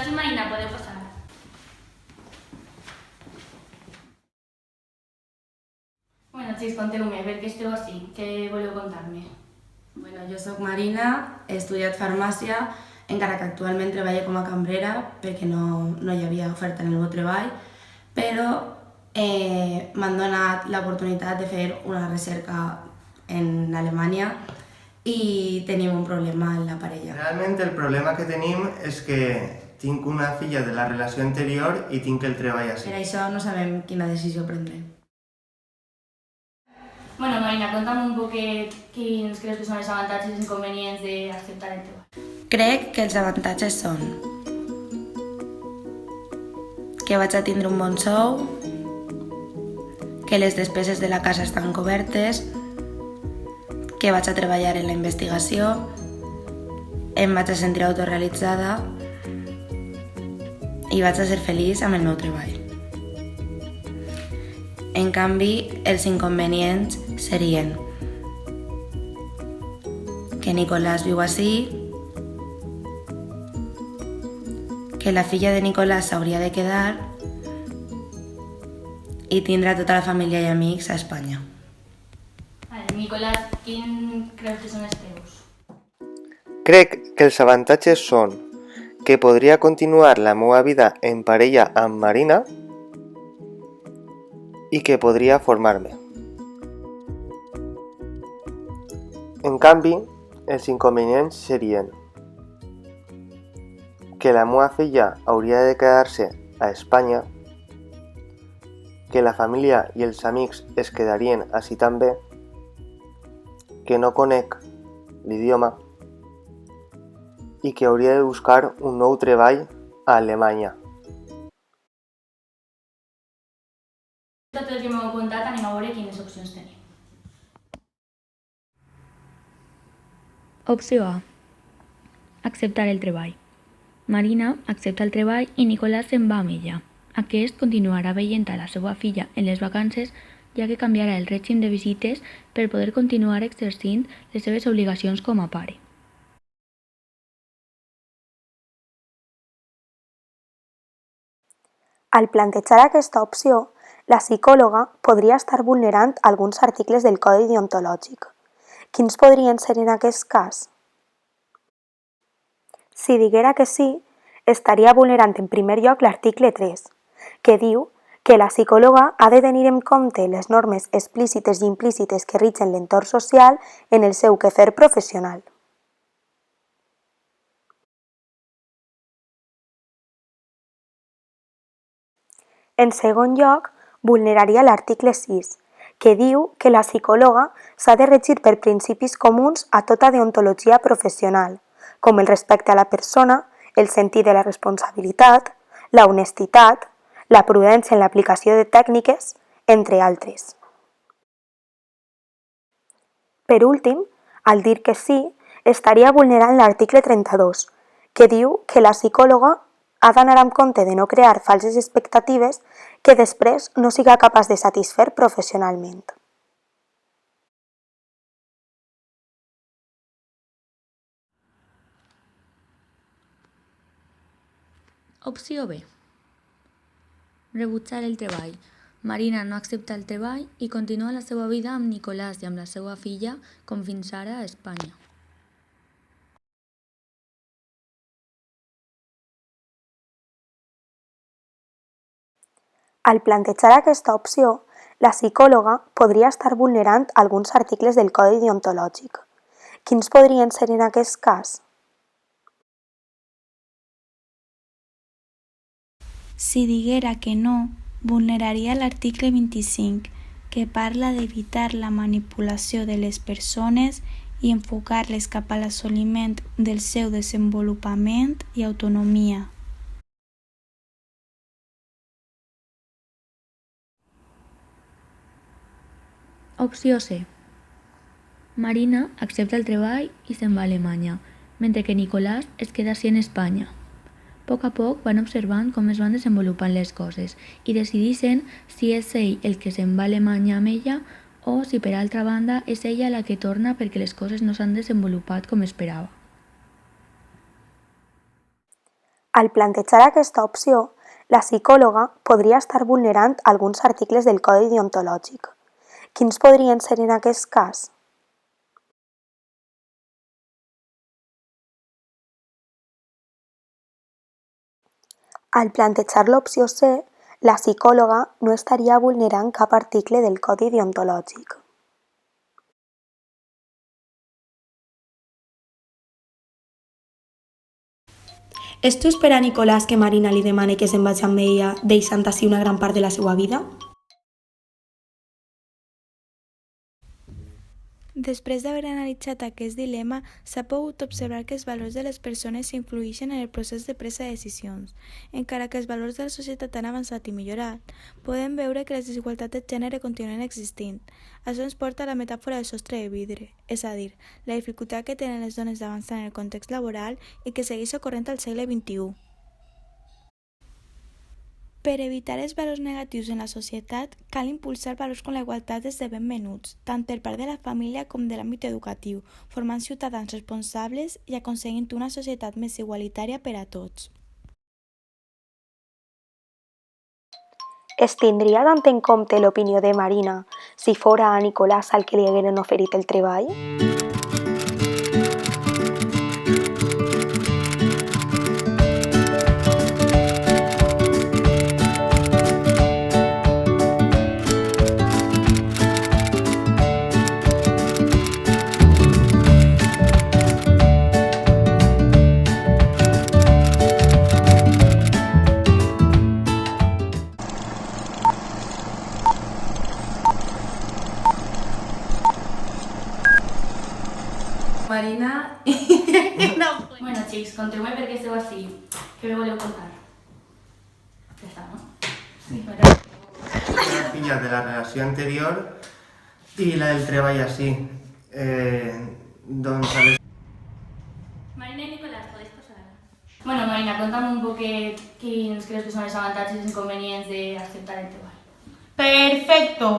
Nicolás i Marina, podeu passar. Bueno, xics, conteu-me, per què esteu així? Què voleu contar-me? Bueno, jo sóc Marina, he estudiat farmàcia, encara que actualment treballo com a cambrera perquè no hi havia oferta en el meu treball, però m'han donat l'oportunitat de fer una recerca en Alemanya i tenim un problema en la parella. Realment el problema que tenim és que tinc una filla de la relació anterior i tinc el treball així. Per això no sabem quina decisió prendre. Bueno, Marina, conta'm un poquet quins creus que són els avantatges i inconvenients d'acceptar el treball. Crec que els avantatges són que vaig a tindre un bon sou, que les despeses de la casa estan cobertes, que vaig a treballar en la investigació, em vaig a sentir autorrealitzada i vaig a ser feliç amb el meu treball. En canvi, els inconvenients serien que Nicolás viu ací, que la filla de Nicolás s'hauria de quedar i tindrà tota la família i amics a Espanya. Nicolás, quin creus que són els teus? Crec que els avantatges són que podria continuar la meva vida en parella amb Marina i que podria formar-me. En canvi, els inconvenients serien que la meva filla hauria de quedar-se a Espanya, que la família i els amics es quedarien així també, que no conec l'idioma i que hauria de buscar un nou treball a Alemanya. Tot el que m'heu contat, anem a veure quines opcions tenim. Opció A. Acceptar el treball. Marina accepta el treball i Nicolás se'n va amb ella. Aquest continuarà veient a la seva filla en les vacances, ja que canviarà el règim de visites per poder continuar exercint les seves obligacions com a pare. Al plantejar aquesta opció, la psicòloga podria estar vulnerant alguns articles del Codi Deontològic. Quins podrien ser en aquest cas? Si diguera que sí, estaria vulnerant en primer lloc l'article 3, que diu que la psicòloga ha de tenir en compte les normes explícites i implícites que rigen l'entorn social en el seu quefer professional. En segon lloc, vulneraria l'article 6, que diu que la psicòloga s'ha de regir per principis comuns a tota deontologia professional, com el respecte a la persona, el sentit de la responsabilitat, la honestitat, la prudència en l'aplicació de tècniques, entre altres. Per últim, al dir que sí, estaria vulnerant l'article 32, que diu que la psicòloga ha d'anar amb compte de no crear falses expectatives que després no siga capaç de satisfer professionalment. Opció B. Rebutjar el treball. Marina no accepta el treball i continua la seva vida amb Nicolás i amb la seva filla, com fins ara a Espanya. Al plantejar aquesta opció, la psicòloga podria estar vulnerant alguns articles del Codi Deontològic. Quins podrien ser en aquest cas? Si diguera que no, vulneraria l'article 25, que parla d'evitar la manipulació de les persones i enfocar-les cap a l'assoliment del seu desenvolupament i autonomia. Opció C. Marina accepta el treball i se'n va a Alemanya, mentre que Nicolás es queda així en Espanya. A poc van observant com es van desenvolupant les coses i decideixen si és ell el que se'n va a Alemanya amb ella o si per altra banda és ella la que torna perquè les coses no s'han desenvolupat com esperava. Al plantejar aquesta opció, la psicòloga podria estar vulnerant alguns articles del Codi deontològic. Quins podrien ser en aquest cas? Al plantejar l'opció C, la psicòloga no estaria vulnerant cap article del Codi deontològic. És just per a Nicolàs que Marina li demani que se'n vagi amb ella, deixant així una gran part de la seva vida? Després d'haver analitzat aquest dilema, s'ha pogut observar que els valors de les persones influeixen en el procés de presa de decisions. Encara que els valors de la societat han avançat i millorat, podem veure que les desigualtats de gènere continuen existint. Això ens porta a la metàfora del sostre de vidre, és a dir, la dificultat que tenen les dones d'avançar en el context laboral i que segueix ocorrent al segle XXI. Per evitar els valors negatius en la societat, cal impulsar valors com la igualtat des de ben menuts, tant per part de la família com de l'àmbit educatiu, formant ciutadans responsables i aconseguint una societat més igualitària per a tots. Es tindria tant en compte l'opinió de Marina si fora a Nicolàs al que li hagueren oferit el treball? Marina... Bueno, xics, conteu-me per què esteu així. Què me voleu contar? Ja està, no? Sí. La filla de la relació anterior i la del treball així. Doncs a les... Marina i Nicolás, podeu passar? Bueno, Marina, conta'm un poquet quins creus que són els avantatges i inconvenients d'acceptar el treball. Perfecto.